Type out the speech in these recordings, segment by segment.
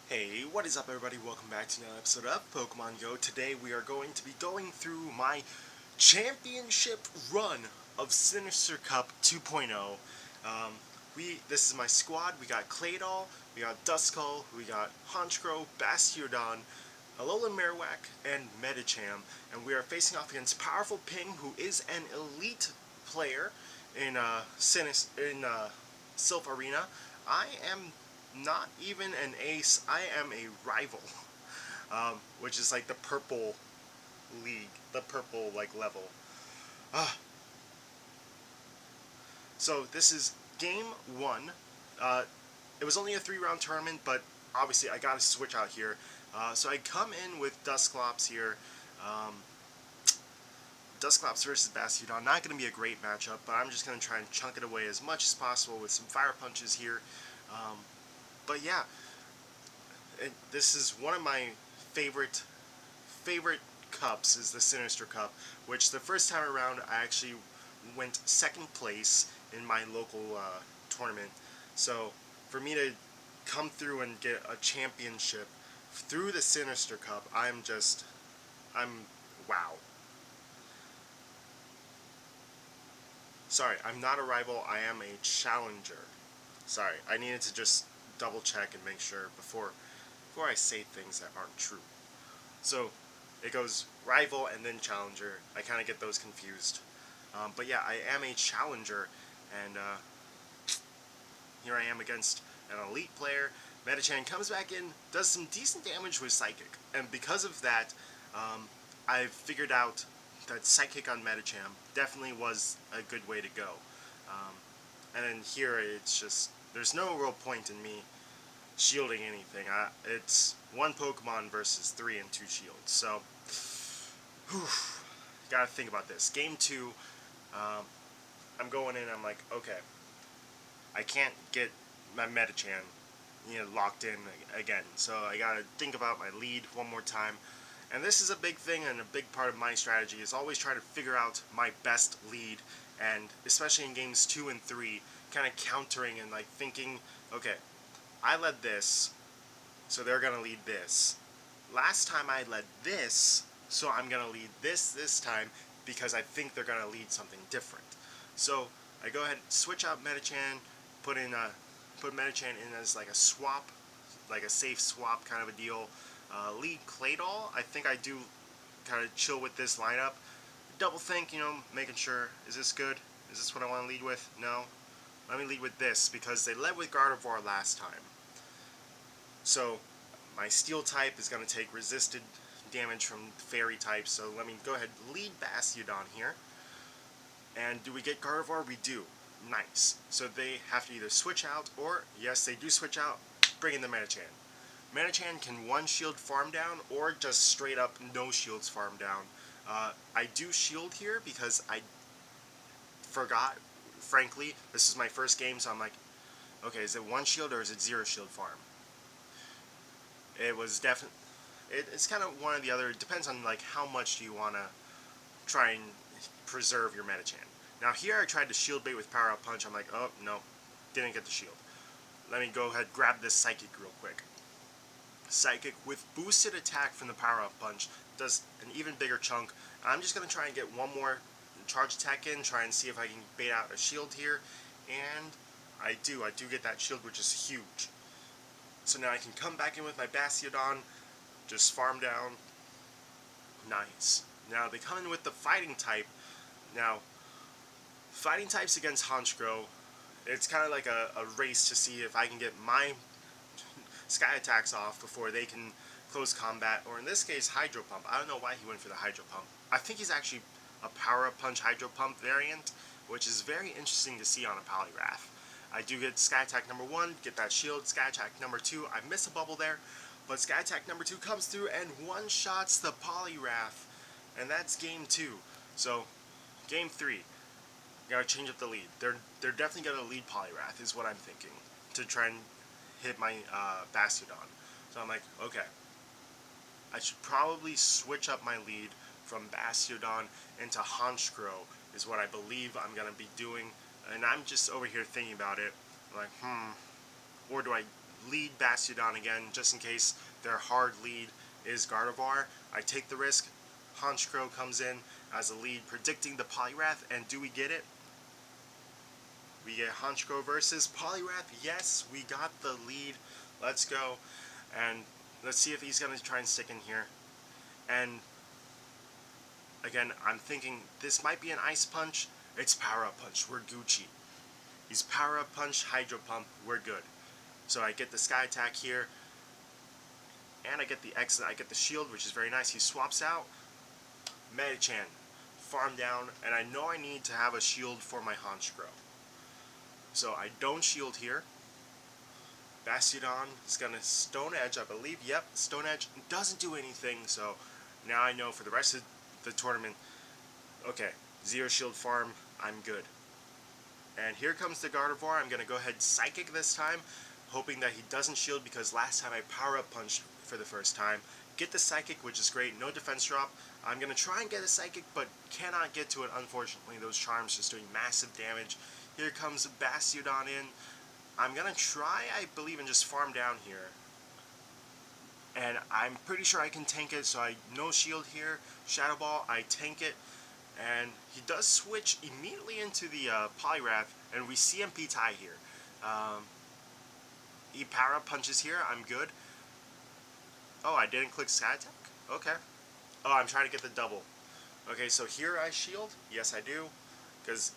Hey, what is up everybody? Welcome back to another episode of Pokemon Go. Today we are going to be going through my championship run of Sinister Cup 2.0. This is my squad. We got Claydol, we got Duskull, we got Honchkrow, Bastiodon, Alolan Marowak, and Medicham. And we are facing off against Powerful Ping, who is an elite player in Silph Arena. I am not even an ace. I am a rival, which is like the purple league, the purple like level. Uh, so this is game one. Uh, it was only a 3-round tournament, but obviously I got to switch out here. So I come in with Dusclops here. Um, Dusclops versus Bastiodon, not going to be a great matchup, but I'm just going to try and chunk it away as much as possible with some fire punches here. But yeah, this is one of my favorite cups is the Sinister Cup, which the first time around I actually went second place in my local tournament. So for me to come through and get a championship through the Sinister Cup, I'm wow. Sorry, I'm not a rival, I am a challenger. Sorry, I needed to just double check and make sure before I say things that aren't true. So it goes rival and then challenger. I kind of get those confused. But yeah, I am a challenger, and here I am against an elite player. Medicham comes back in, does some decent damage with Psychic, and because of that, I've figured out that Psychic on Medicham definitely was a good way to go. And then here, it's just, there's no real point in me shielding anything. It's one Pokemon versus 3 and 2 shields. So, gotta think about this. Game 2, I'm going in, I'm like, okay, I can't get my Medicham, locked in again. So I gotta think about my lead one more time. And this is a big thing, and a big part of my strategy is always try to figure out my best lead, and especially in games 2 and 3, kind of countering and like thinking, okay, I led this, so they're gonna lead this. Last time I led this, so I'm gonna lead this time because I think they're gonna lead something different. So I go ahead, switch out Medicham, put Medicham in as like a swap, like a safe swap kind of a deal. Lead Claydol, I think I do kind of chill with this lineup. Double think, making sure, is this good? Is this what I want to lead with? No. Let me lead with this, because they led with Gardevoir last time. So, my Steel type is going to take resisted damage from Fairy type, so let me go ahead and lead Bastiodon here. And do we get Gardevoir? We do. Nice. So they have to either switch out, or, yes, they do switch out, bring in the Medicham. Medicham can one shield farm down, or just straight up no shields farm down. I do shield here because I forgot, frankly, this is my first game, so I'm like, okay, is it one shield or is it 0 shield farm? It was definitely, it's kind of one or the other. It depends on like how much do you want to try and preserve your Medicham. Now here I tried to shield bait with Power Up Punch. I'm like, oh, no, didn't get the shield. Let me go ahead and grab this Psychic real quick. Psychic with boosted attack from the Power Up Punch does an even bigger chunk. I'm just going to try and get one more charge attack in, try and see if I can bait out a shield here, and I do get that shield, which is huge. So now I can come back in with my Bastiodon, just farm down. Nice. Now they come in with the Fighting type. Now, Fighting types against Honchkrow, it's kind of like a race to see if I can get my Sky attacks off before they can close combat, or in this case, Hydro Pump. I don't know why he went for the Hydro Pump. I think he's actually a Power Up Punch Hydro Pump variant, which is very interesting to see on a Poliwrath. I do get Sky Attack number 1, get that shield. Sky Attack number 2, I miss a bubble there, but Sky Attack number 2 comes through and one-shots the Poliwrath, and that's game 2. So, game 3, gotta change up the lead. They're definitely gonna lead Poliwrath, is what I'm thinking, to try and hit my Bastiodon. So I'm like, okay, I should probably switch up my lead from Bastiodon into Honchkrow, is what I believe I'm going to be doing. And I'm just over here thinking about it. I'm like, or do I lead Bastiodon again, just in case their hard lead is Gardevoir. I take the risk. Honchkrow comes in as a lead, predicting the Poliwrath, and do we get it? We get Honchkrow versus Poliwrath. Yes, we got the lead. Let's go. And let's see if he's going to try and stick in here. And again, I'm thinking this might be an Ice Punch. It's Power Up Punch. We're Gucci. He's Power Up Punch, Hydro Pump. We're good. So I get the Sky Attack here. And I get the X. I get the Shield, which is very nice. He swaps out. Medicham. Farm down. And I know I need to have a shield for my Honchkrow. So I don't shield here. Bastiodon is going to Stone Edge, I believe. Yep, Stone Edge doesn't do anything. So now I know for the rest of the tournament, okay, 0 shield farm, I'm good. And here comes the Gardevoir. I'm going to go ahead Psychic this time, hoping that he doesn't shield because last time I Power Up Punched for the first time. Get the Psychic, which is great. No defense drop. I'm going to try and get a Psychic, but cannot get to it, unfortunately. Those Charms just doing massive damage. Here comes Bastiodon in. I'm going to try, I believe, and just farm down here. And I'm pretty sure I can tank it, so I no shield here. Shadow Ball, I tank it. And he does switch immediately into the Poliwrath, and we CMP tie here. He Power Up Punches here, I'm good. Oh, I didn't click Sky Attack? Okay. Oh, I'm trying to get the double. Okay, so here I shield. Yes, I do. Because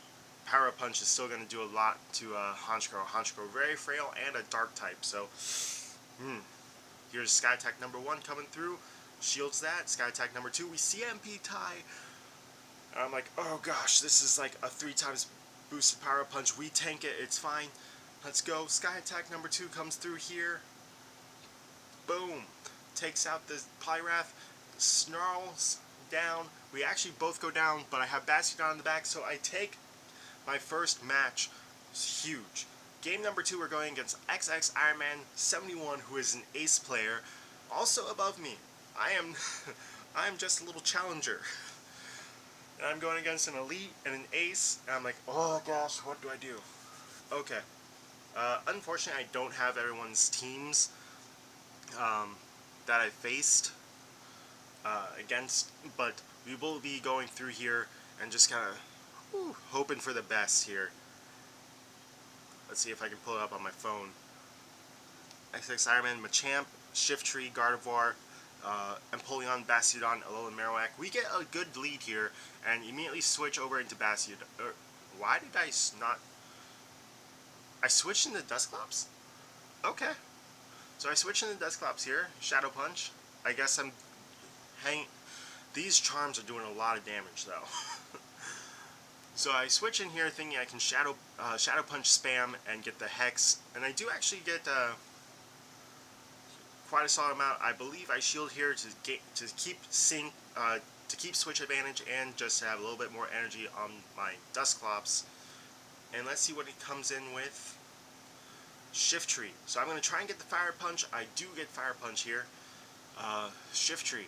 Power Up Punch is still going to do a lot to Honchkrow. Honchkrow very frail and a Dark type, so here's Sky Attack number 1 coming through. Shields that. Sky Attack number 2. We CMP tie. And I'm like, oh gosh, this is like a 3 times boosted Power Up Punch. We tank it. It's fine. Let's go. Sky Attack number 2 comes through here. Boom. Takes out the Poliwrath. Snarls down. We actually both go down, but I have Bastiodon in the back, so I take my first match. It's huge. Game number 2, we're going against XX Iron Man 71, who is an ace player, also above me. I am just a little challenger. And I'm going against an elite and an ace, and I'm like, oh gosh, what do I do? Okay. Unfortunately, I don't have everyone's teams that I faced against, but we will be going through here and just kind of hoping for the best here. Let's see if I can pull it up on my phone. XX Iron Man, Machamp, Shiftry, Gardevoir, Empoleon, Bastiodon, Alolan Marowak. We get a good lead here and immediately switch over into Bastiodon. Why did I not... I switched into Dusclops? Okay. So I switched into Dusclops here. Shadow Punch. I guess I'm hanging... These Charms are doing a lot of damage though. So I switch in here thinking I can Shadow Punch spam and get the Hex. And I do actually get quite a solid amount. I believe I shield here to keep sync, to keep switch advantage and just to have a little bit more energy on my Dusclops. And let's see what he comes in with. Shiftry. So I'm going to try and get the Fire Punch. I do get Fire Punch here. Shiftry.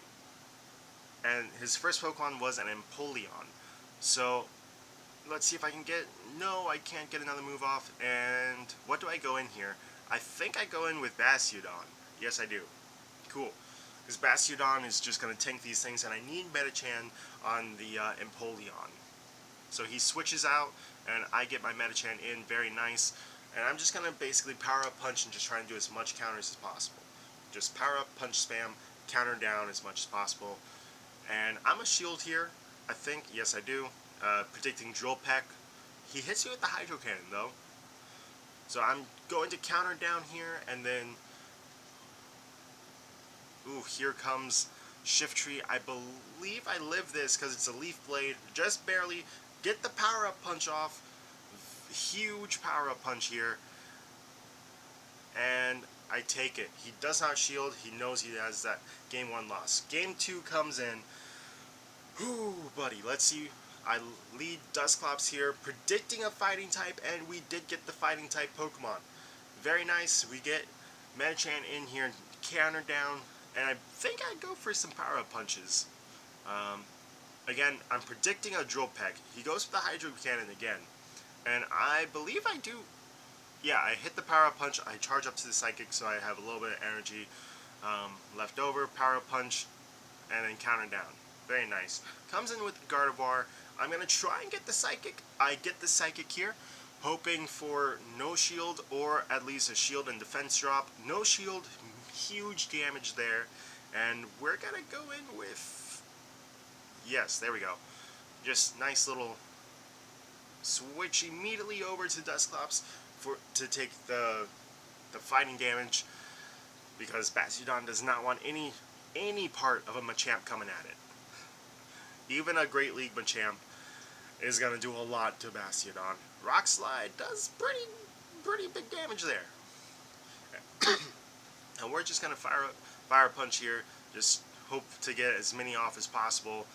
And his first Pokemon was an Empoleon. So let's see if I can get... No, I can't get another move off. And what do I go in here? I think I go in with Bastiodon. Yes, I do. Cool. Because Bastiodon is just going to tank these things, and I need Medicham on the Empoleon. So he switches out, and I get my Medicham in. Very nice. And I'm just going to basically Power Up Punch and just try and do as much counters as possible. Just Power Up Punch spam, counter down as much as possible. And I'm a shield here, I think. Yes, I do. Predicting Drill Peck. He hits you with the Hydro Cannon, though. So I'm going to counter down here, and then... Ooh, here comes Shiftry. I believe I live this because it's a Leaf Blade. Just barely. Get the Power Up Punch off. Huge Power Up Punch here. And I take it. He does not shield. He knows he has that Game 1 loss. Game 2 comes in. Whew, buddy. Let's see. I lead Dusclops here, predicting a Fighting type, and we did get the Fighting type Pokemon. Very nice. We get Medicham in here, counter down, and I think I'd go for some Power Up Punches. Again, I'm predicting a Drill Peck. He goes for the Hydro Cannon again. And I believe I do yeah, I hit the power up punch, I charge up to the psychic so I have a little bit of energy left over, power up punch, and then counter down. Very nice. Comes in with Gardevoir. I'm going to try and get the psychic. I get the psychic here, hoping for no shield or at least a shield and defense drop. No shield, huge damage there, and we're going to go in with, yes, there we go. Just nice little switch immediately over to Dusclops to take the fighting damage, because Bastiodon does not want any part of a Machamp coming at it. Even a Great League Machamp is going to do a lot to Bastiodon. Rock Slide does pretty big damage there. And we're just going to fire punch here, just hope to get as many off as possible.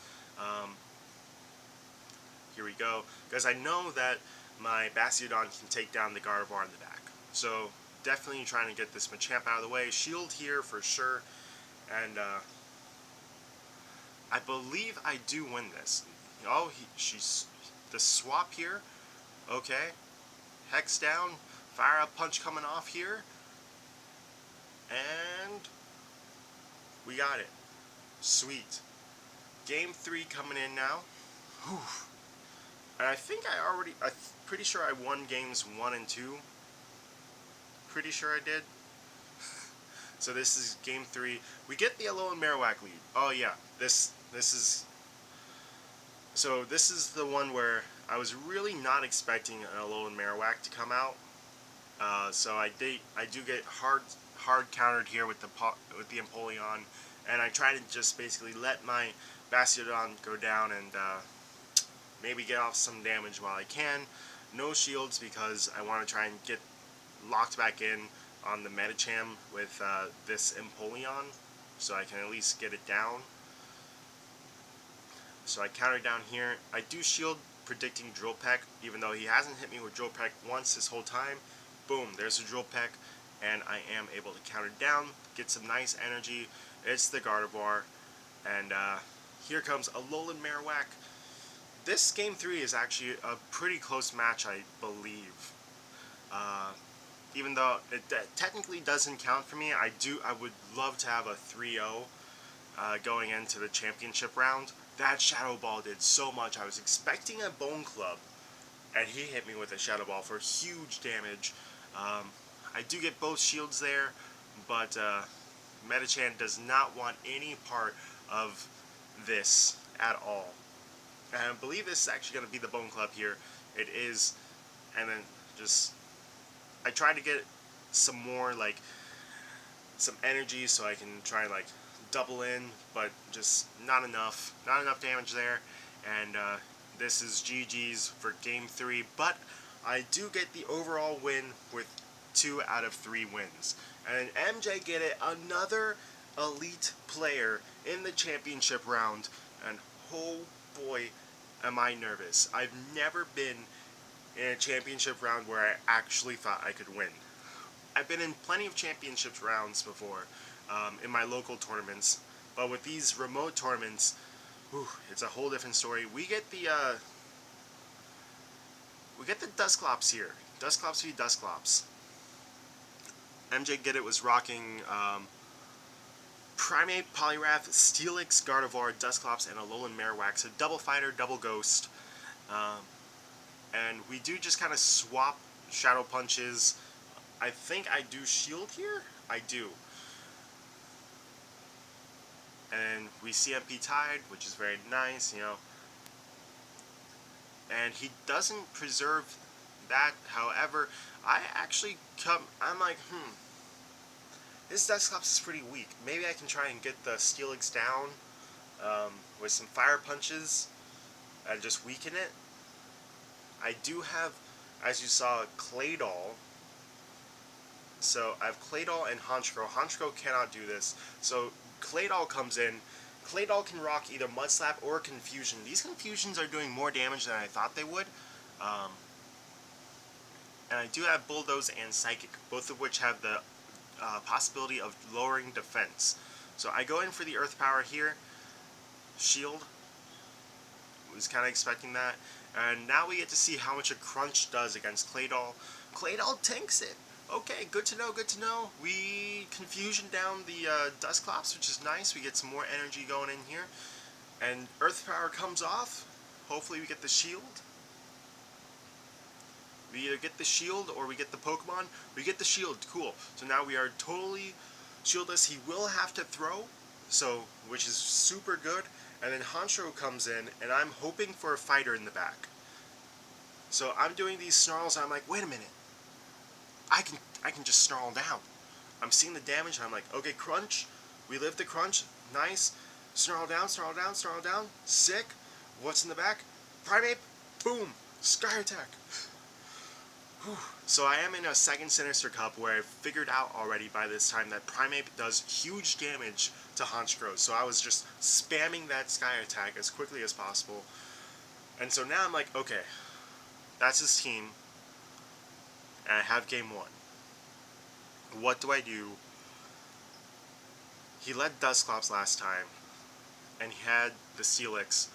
Here we go, because I know that my Bastiodon can take down the Gardevoir in the back. So definitely trying to get this Machamp out of the way. Shield here for sure, and I believe I do win this. Oh, she's the swap here. Okay, Hex down, fire up punch coming off here, and we got it. Sweet. Game 3 coming in now. Whew. And I think I'm pretty sure I won games 1 and 2. Pretty sure I did. So this is game 3. We get the Alolan Marowak lead. Oh yeah, this is. So this is the one where I was really not expecting an Alolan Marowak to come out. So I do get hard countered here with the Empoleon, and I try to just basically let my Bastiodon go down and maybe get off some damage while I can. No shields because I want to try and get locked back in on the Medicham with this Empoleon, so I can at least get it down. So I counter down here. I do shield predicting Drill Peck, even though he hasn't hit me with Drill Peck once this whole time. Boom, there's a Drill Peck, and I am able to counter down, get some nice energy. It's the Gardevoir, and here comes Alolan Marowak. This game 3 is actually a pretty close match, I believe. Even though it technically doesn't count for me, I would love to have a 3-0 going into the championship round. That Shadow Ball did so much. I was expecting a Bone Club, and he hit me with a Shadow Ball for huge damage. I do get both shields there, but Medicham does not want any part of this at all. And I believe this is actually going to be the Bone Club here. It is, and then just I try to get some more, like, some energy so I can try and, like, double in, but just not enough damage there, and this is GG's for game 3, but I do get the overall win with 2 out of 3 wins. And MJ get it, another elite player in the championship round, and oh boy am I nervous. I've never been in a championship round where I actually thought I could win. I've been in plenty of championships rounds before, in my local tournaments, but with these remote tournaments, it's a whole different story. We get the Dusclops here. Dusclops v Dusclops. MJ Get It was rocking Primate, Poliwrath, Steelix, Gardevoir, Dusclops, and Alolan Marowak. So double fighter, double ghost. And we do just kind of swap shadow punches. I think I do shield here? I do. And we CMP tied, which is very nice, you know. And he doesn't preserve that. However, I actually I'm like, this Dusclops is pretty weak. Maybe I can try and get the Steelix down with some fire punches and just weaken it. I do have, as you saw, Claydol. So I have Claydol and Honchkrow. Honchkrow cannot do this. So Claydol comes in. Claydol can rock either Mud Slap or Confusion. These Confusions are doing more damage than I thought they would. And I do have Bulldoze and Psychic, both of which have the possibility of lowering defense. So I go in for the Earth Power here. Shield. Was kind of expecting that. And now we get to see how much a Crunch does against Claydol. Claydol tanks it. Okay, good to know, good to know. We confusion down the Dusclops, which is nice. We get some more energy going in here. And Earth Power comes off. Hopefully we get the shield. We either get the shield or we get the Pokemon. We get the shield, cool. So now we are totally shieldless. He will have to throw, so which is super good. And then Honchkrow comes in, and I'm hoping for a fighter in the back. So I'm doing these snarls, and I'm like, wait a minute. I can just snarl down. I'm seeing the damage, and I'm like, okay, crunch. We live the crunch. Nice. Snarl down, snarl down, snarl down. Sick. What's in the back? Primeape. Boom. Sky attack. Whew. So I am in a second Sinister Cup where I figured out already by this time that Primeape does huge damage to Honchkrow. So I was just spamming that Sky attack as quickly as possible. And so now I'm like, okay, that's his team. And I have game 1. What do I do? He led Dusclops last time, and he had the Steelix.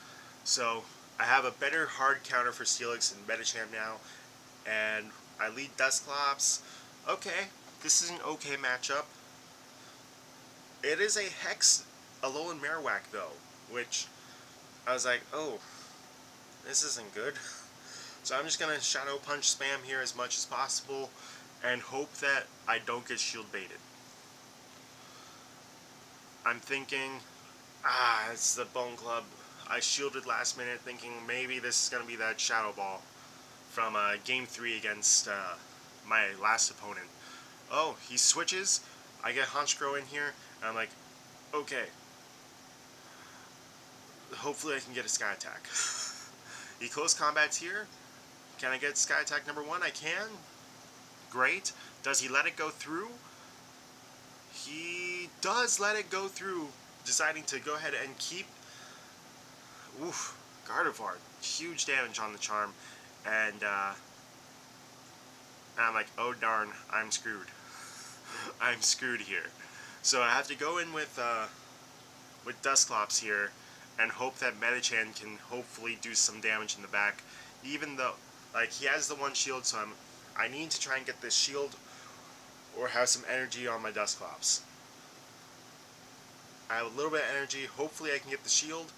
So I have a better hard counter for Steelix in Metachamp now, and I lead Dusclops. Okay, this is an okay matchup. It is a Hex Alolan Marowak though, which I was like, oh, this isn't good. So I'm just going to Shadow Punch spam here as much as possible and hope that I don't get shield baited. I'm thinking, it's the Bone Club. I shielded last minute thinking maybe this is going to be that Shadow Ball from Game 3 against my last opponent. Oh, he switches. I get Honchkrow in here, and I'm like, okay. Hopefully I can get a Sky Attack. He close combats here. Can I get Sky Attack number 1? I can. Great. Does he let it go through? He does let it go through, deciding to go ahead and keep... Oof. Gardevoir. Huge damage on the Charm. And I'm like, oh darn, I'm screwed. I'm screwed here. So I have to go in with Dusclops here and hope that Metachan can hopefully do some damage in the back. Even though, like, he has the one shield, so I need to try and get this shield or have some energy on my Dusclops. I have a little bit of energy. Hopefully I can get the shield.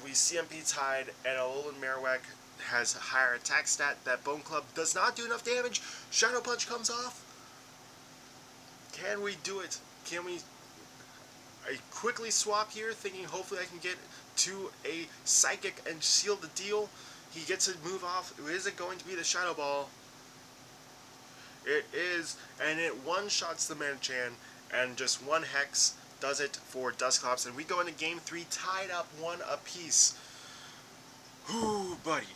We CMP tied, and Alolan Marowak has a higher attack stat. That Bone Club does not do enough damage. Shadow Punch comes off. Can we do it? Can we... I quickly swap here, thinking hopefully I can get to a Psychic and seal the deal. He gets a move off. Is it going to be the Shadow Ball? It is, and it one-shots the Metachan, and just one Hex does it for Dusclops, and we go into Game 3 tied up 1 apiece. Whoo, buddy.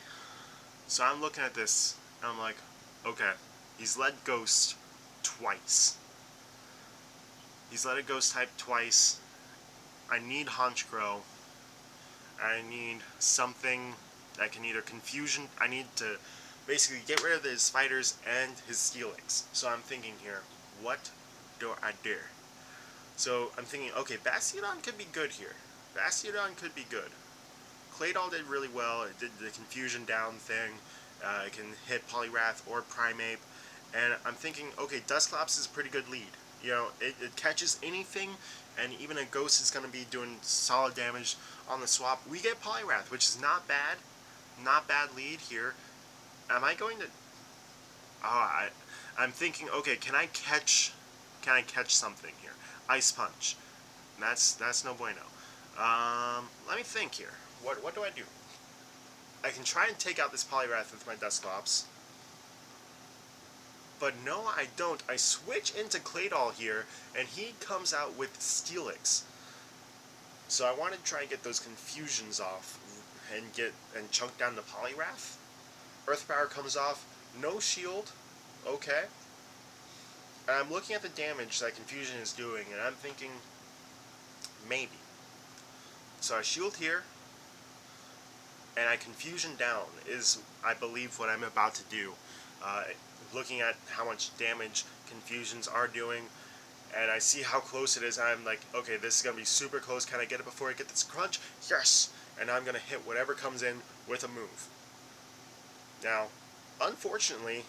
So I'm looking at this, and I'm like, okay, he's led Ghost twice. He's let a Ghost type twice. I need Honchkrow. I need something that can either Confusion. I need to basically get rid of his fighters and his Steelix. So I'm thinking here, what do I do? So I'm thinking, okay, Bastiodon could be good here. Bastiodon could be good. Claydol did really well. It did the Confusion down thing. It can hit Poliwrath or Primeape. And I'm thinking, okay, Dusclops is a pretty good lead. You know, it catches anything, and even a Ghost is going to be doing solid damage on the swap. We get Poliwrath, which is not bad. Not bad lead here. Am I going to... Oh, I'm thinking, okay, can I catch something here? Ice Punch. That's no bueno. Let me think here. What do I do? I can try and take out this Poliwrath with my Dusclops. But no, I don't. I switch into Claydol here, and he comes out with Steelix. So I want to try and get those confusions off and chunk down the Poliwrath. Earth Power comes off. No shield. Okay. And I'm looking at the damage that Confusion is doing, and I'm thinking, maybe. So I shield here, and I Confusion down is, I believe, what I'm about to do. Looking at how much damage Confusions are doing, and I see how close it is, and I'm like, okay, this is going to be super close. Can I get it before I get this crunch? Yes! And I'm going to hit whatever comes in with a move. Now, unfortunately,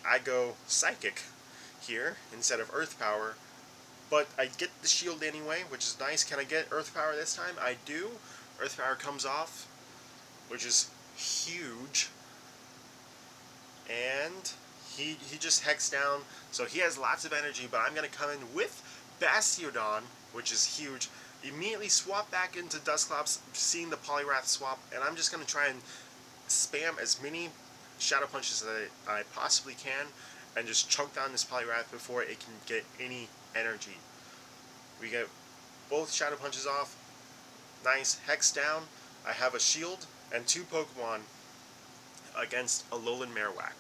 I go Psychic here instead of Earth Power, but I get the shield anyway, which is nice. Can I get Earth Power this time? I do. Earth Power comes off, which is huge. And he just hex down, so he has lots of energy, but I'm going to come in with Bastiodon, which is huge. Immediately swap back into Dusclops, seeing the Poliwrath swap, and I'm just going to try and spam as many Shadow Punches as I possibly can, and just chunk down this Poliwrath before it can get any energy. We get both Shadow Punches off. Nice. Hex down. I have a shield and 2 Pokemon against a Alolan Marowak.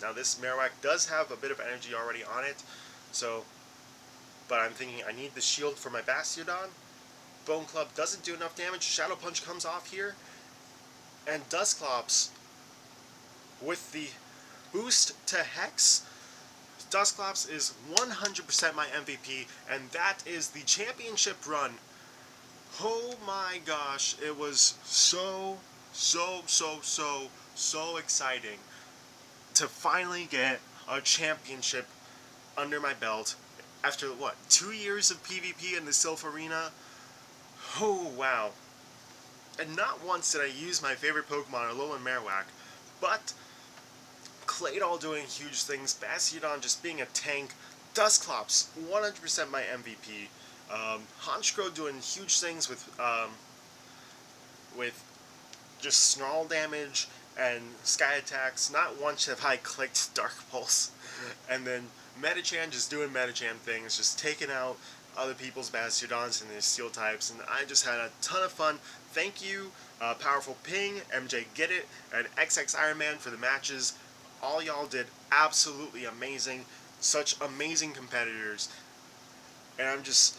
Now this Marowak does have a bit of energy already on it, but I'm thinking I need the shield for my Bastiodon. Bone Club doesn't do enough damage. Shadow Punch comes off here, and Dusclops with the boost to Hex. Dusclops is 100% my MVP, and that is the championship run. Oh my gosh, it was so exciting to finally get a championship under my belt after, what, 2 years of PvP in the Silph arena? Oh, wow. And not once did I use my favorite Pokemon, Alolan Marowak, but Claydol doing huge things, Bastiodon just being a tank, Dusclops, 100% my MVP, Honchkrow doing huge things with just snarl damage and sky attacks. Not once have I clicked Dark Pulse. And then Metachan just doing Metachan things, just taking out other people's Bastiodons and their Steel types, and I just had a ton of fun. Thank you, Powerful Ping, MJ Get It, and XX Iron Man for the matches. All y'all did absolutely amazing. Such amazing competitors. And I'm just,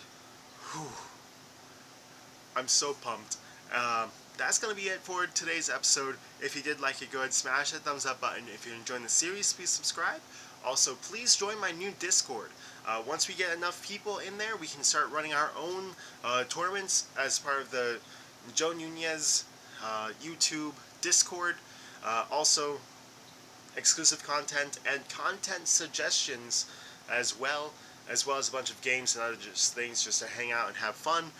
I'm so pumped. That's going to be it for today's episode. If you did like it, go ahead and smash that thumbs up button. If you're enjoying the series, please subscribe. Also, please join my new Discord. Once we get enough people in there, we can start running our own tournaments as part of the Joe Nunez YouTube Discord. Also, exclusive content and content suggestions as well as a bunch of games and other things just to hang out and have fun.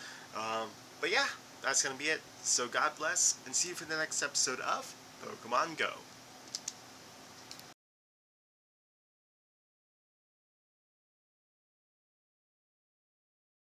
But yeah, that's going to be it. So God bless, and see you for the next episode of Pokemon Go.